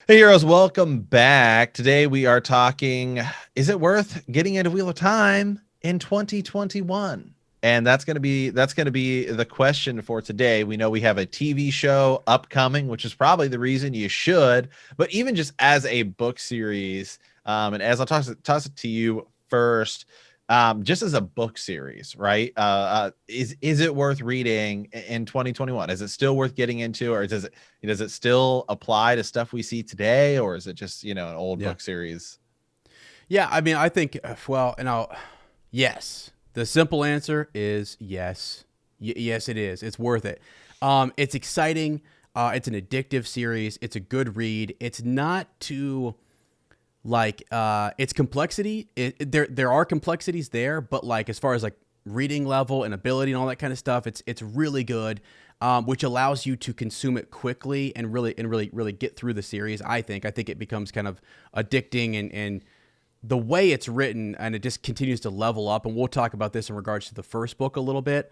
Hey heroes, welcome back. Today we are talking, is it worth getting into Wheel of Time in 2021? And that's going to be the question for today. We know we have a TV show upcoming, which is probably the reason you should, but even just as a book series, and as I'll toss it to you first, just as a book series, right? Is it worth reading in 2021? Is it still worth getting into, or does it still apply to stuff we see today, or is it just an old Yeah. book series? Yeah. I mean, I think, yes. The simple answer is yes. Yes, it is. It's worth it. It's exciting. It's an addictive series. It's a good read. It's not too its complexity. There are complexities there, but like as far as like reading level and ability and all that kind of stuff, it's really good. Which allows you to consume it quickly and really get through the series. I think it becomes kind of addicting and the way it's written, and it just continues to level up. And we'll talk about this in regards to the first book a little bit,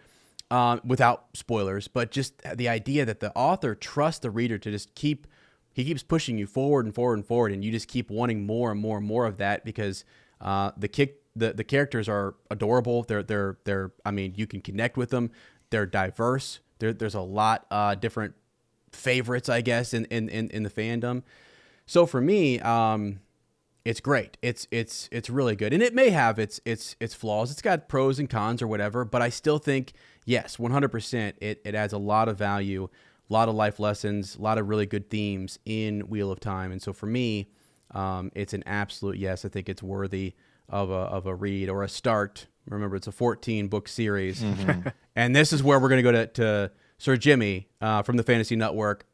without spoilers. But just the idea that the author trusts the reader to just he keeps pushing you forward and forward and forward, and you just keep wanting more and more and more of that because the characters are adorable. They're I mean, you can connect with them. They're diverse. There's a lot different favorites, I guess, in the fandom. So for me, it's great. It's really good, and it may have its flaws. It's got pros and cons or whatever, but I still think yes, 100%. It adds a lot of value, a lot of life lessons, a lot of really good themes in Wheel of Time, and so for me, it's an absolute yes. I think it's worthy of a read or a start. Remember, it's a 14 book series, and this is where we're going to go to Sir Jimmy from the Fantasy Network.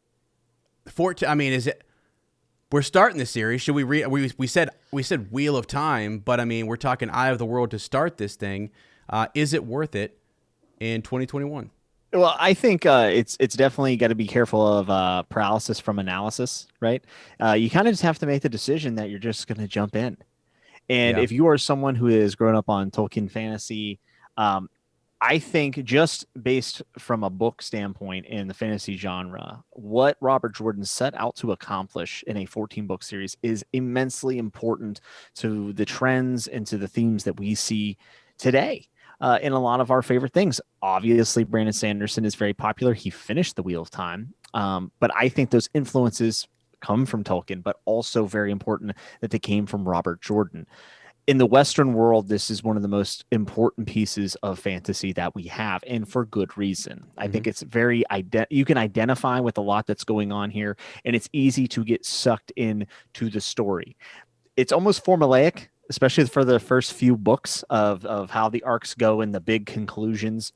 14. I mean, is it? We're starting the series. Should we read? We said Wheel of Time, but I mean, we're talking Eye of the World to start this thing. Is it worth it in 2021? Well, I think it's definitely got to be careful of paralysis from analysis, right? You kind of just have to make the decision that you're just going to jump in. And Yeah. if you are someone who has grown up on Tolkien fantasy, um, I think just based from a book standpoint in the fantasy genre, what Robert Jordan set out to accomplish in a 14 book series is immensely important to the trends and to the themes that we see today. In a lot of our favorite things. Obviously, Brandon Sanderson is very popular. He finished The Wheel of Time. But I think those influences come from Tolkien, but also very important that they came from Robert Jordan. In the Western world, this is one of the most important pieces of fantasy that we have, and for good reason. I Mm-hmm. think it's very you can identify with a lot that's going on here, and it's easy to get sucked in to the story. It's almost formulaic, especially for the first few books of how the arcs go and the big conclusions.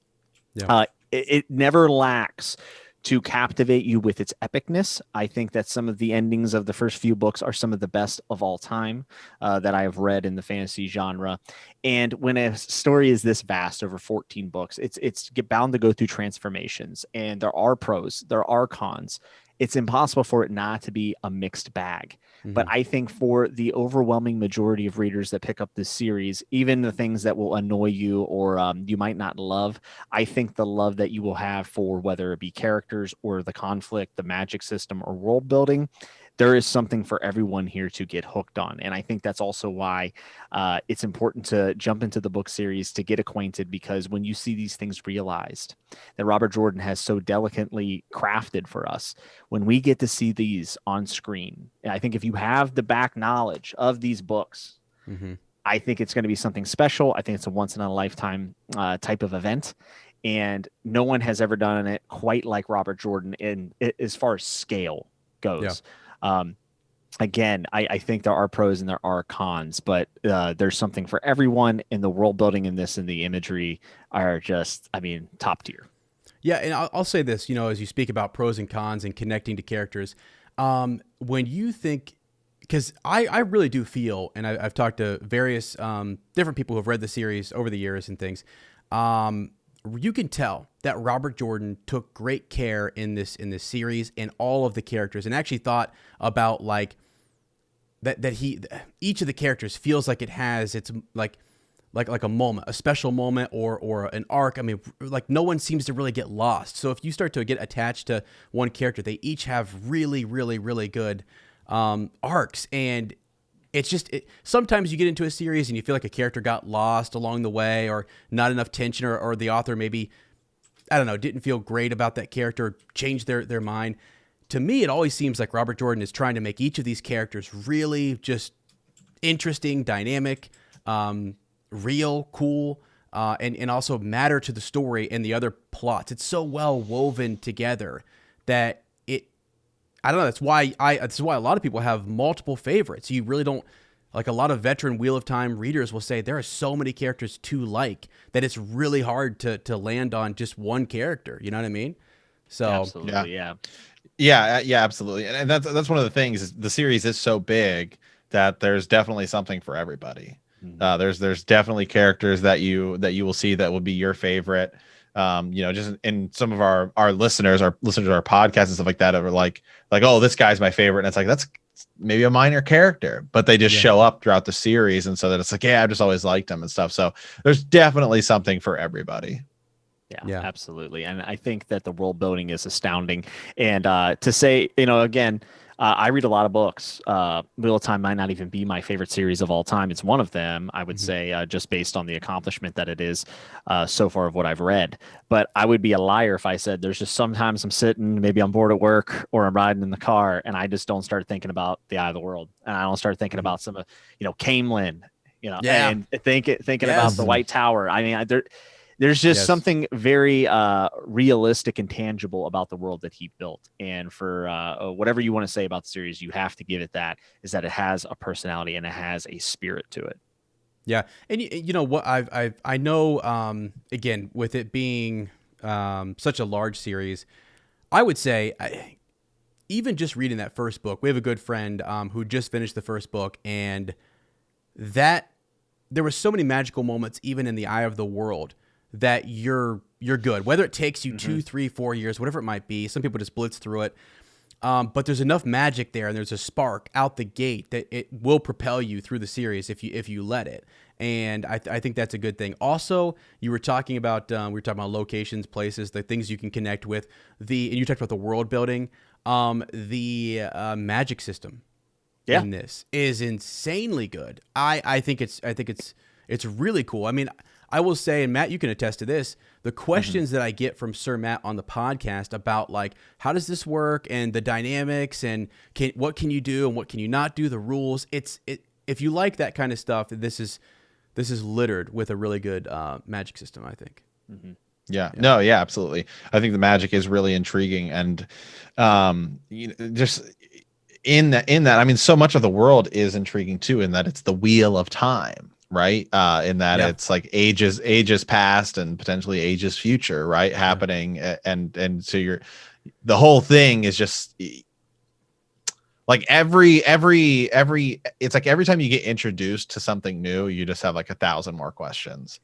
Yeah. It never lacks to captivate you with its epicness. I think that some of the endings of the first few books are some of the best of all time that I have read in the fantasy genre. And when a story is this vast over 14 books, it's bound to go through transformations, and there are pros, there are cons. It's impossible for it not to be a mixed bag. But Mm-hmm. I think for the overwhelming majority of readers that pick up this series, even the things that will annoy you or you might not love, I think the love that you will have for whether it be characters or the conflict, the magic system, or world building, there is something for everyone here to get hooked on. And I think that's also why it's important to jump into the book series to get acquainted, because when you see these things realized that Robert Jordan has so delicately crafted for us, when we get to see these on screen, I think if you have the back knowledge of these books, Mm-hmm. I think it's going to be something special. I think it's a once in a lifetime type of event. And no one has ever done it quite like Robert Jordan as far as scale Yeah. goes. Um, Again, I think there are pros and there are cons, but there's something for everyone. And the world building in this and the imagery are just, I mean, top tier. Yeah, and I'll say this, as you speak about pros and cons and connecting to characters, when you think, because I really do feel, and I've talked to various different people who have read the series over the years and things, um, you can tell that Robert Jordan took great care in this series and all of the characters, and actually thought about like that he each of the characters feels like it has its like a moment, a special moment, or an arc. I mean, like no one seems to really get lost. So if you start to get attached to one character, they each have really, really, really good arcs, and it's just sometimes you get into a series and you feel like a character got lost along the way, or not enough tension, or the author maybe, I don't know, didn't feel great about that character, changed their mind. To me, it always seems like Robert Jordan is trying to make each of these characters really just interesting, dynamic, real, cool, and also matter to the story and the other plots. It's so well woven together that I don't know. That's why a lot of people have multiple favorites. You really don't, like, a lot of veteran Wheel of Time readers will say there are so many characters to like that it's really hard to land on just one character. You know what I mean? So Absolutely, yeah. Yeah, absolutely. And that's one of the things is the series is so big that there's definitely something for everybody. There's definitely characters that you will see that will be your favorite. Just in some of our listeners, our podcast and stuff like that are like, oh, this guy's my favorite. And it's like, that's maybe a minor character, but they just show up throughout the series. And so that it's like, yeah, I've just always liked them and stuff. So there's definitely something for everybody. Yeah, absolutely. And I think that the world building is astounding. And to say, again, I read a lot of books. Wheel of Time might not even be my favorite series of all time. It's one of them, I would say, just based on the accomplishment that it is so far of what I've read. But I would be a liar if I said there's just sometimes I'm sitting, maybe I'm bored at work or I'm riding in the car, and I just don't start thinking about The Eye of the World. And I don't start thinking about some of, Camelin, and thinking about the White Tower. I mean, there's just something very realistic and tangible about the world that he built. And for whatever you want to say about the series, you have to give it that, is that it has a personality and it has a spirit to it. Yeah. And you know what, I know, again, with it being such a large series, I would say, even just reading that first book, we have a good friend who just finished the first book, and that there were so many magical moments, even in The Eye of the World, that you're good. Whether it takes you 2, 3, 4 years, whatever it might be. Some people just blitz through it. But there's enough magic there, and there's a spark out the gate that it will propel you through the series if you let it. And I think that's a good thing. Also, you were talking about locations, places, the things you can connect with. And you talked about the world building. The magic system in this is insanely good. I think it's really cool. I mean, I will say, and Matt, you can attest to this, the questions that I get from Sir Matt on the podcast about, like, how does this work and the dynamics and what can you do and what can you not do, the rules. If you like that kind of stuff, this is littered with a really good magic system, I think. Yeah. No, yeah, absolutely. I think the magic is really intriguing, and just in that, I mean, so much of the world is intriguing too, in that it's the Wheel of Time. Right. In that it's like ages past and potentially ages future, right? Happening. And so the whole thing is just like every it's like every time you get introduced to something new, you just have like 1,000 more questions.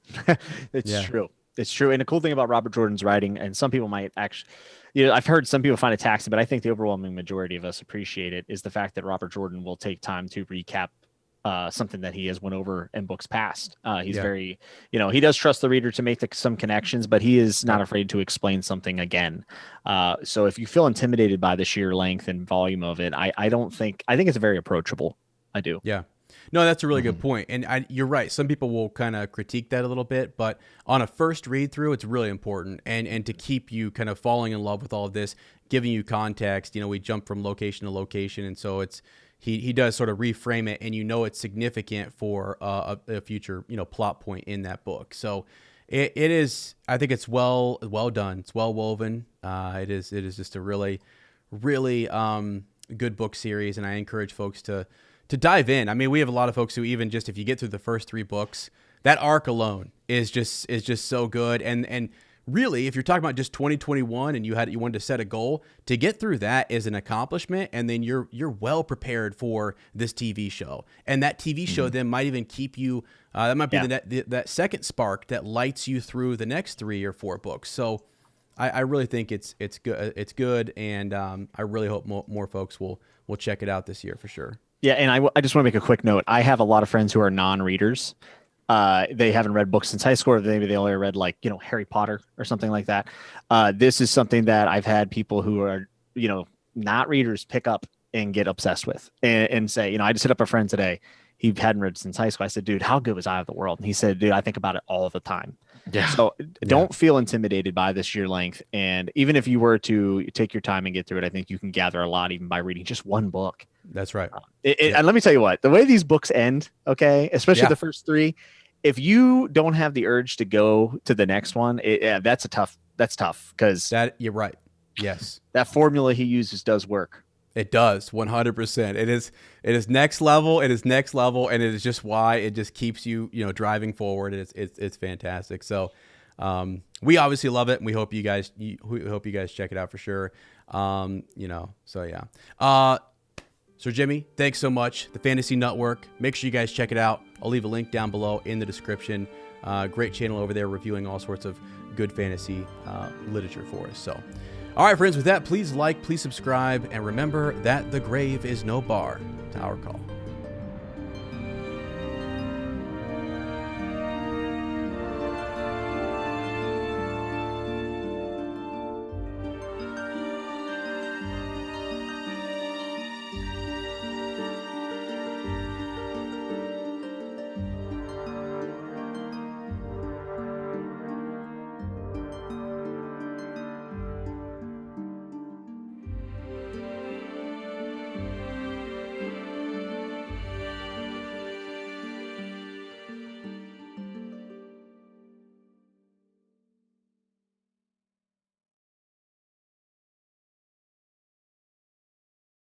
It's true. It's true. And the cool thing about Robert Jordan's writing, and some people might actually, I've heard some people find it taxing, but I think the overwhelming majority of us appreciate it, is the fact that Robert Jordan will take time to recap something that he has went over in books past. He's very, he does trust the reader to make some connections, but he is not afraid to explain something again. So if you feel intimidated by the sheer length and volume of it, I think it's very approachable. I do. Yeah. No, that's a really good point. And you're right. Some people will kind of critique that a little bit, but on a first read through, it's really important. And to keep you kind of falling in love with all of this, giving you context, we jump from location to location. And so he does sort of reframe it, and it's significant for a future plot point in that book. So it is. I think it's well done. It's well woven. It is just a really good book series, and I encourage folks to dive in. I mean, we have a lot of folks who, even just if you get through the first 3 books, that arc alone is just so good. And really, if you're talking about just 2021 and you wanted to set a goal, to get through that is an accomplishment, and then you're well prepared for this TV show. And that TV show then might even keep you. That might be that second spark that lights you through the next 3 or 4 books. So I really think it's good. It's good, and I really hope more folks will check it out this year for sure. Yeah, and I just want to make a quick note. I have a lot of friends who are non-readers. They haven't read books since high school, or maybe they only read Harry Potter or something like that. This is something that I've had people who are, not readers pick up and get obsessed with and say, you know, I just hit up a friend today. He hadn't read since high school. I said, dude, how good was Eye of the World? And he said, dude, I think about it all the time. Yeah. So don't feel intimidated by the sheer length. And even if you were to take your time and get through it, I think you can gather a lot even by reading just one book. That's right. And let me tell you what, the way these books end, okay, especially Yeah. the first three, if you don't have the urge to go to the next one, that's tough because That you're right. Yes. that formula he uses does work. It does 100%. It is next level. It is next level. And it is just why it just keeps you, driving forward. It's fantastic. So, we obviously love it. And we hope you guys check it out for sure. So yeah. So Jimmy, thanks so much. The Fantasy Network. Make sure you guys check it out. I'll leave a link down below in the description. Great channel over there reviewing all sorts of good fantasy literature for us. So, all right, friends, with that, please like, please subscribe, and remember that the grave is no bar to our call.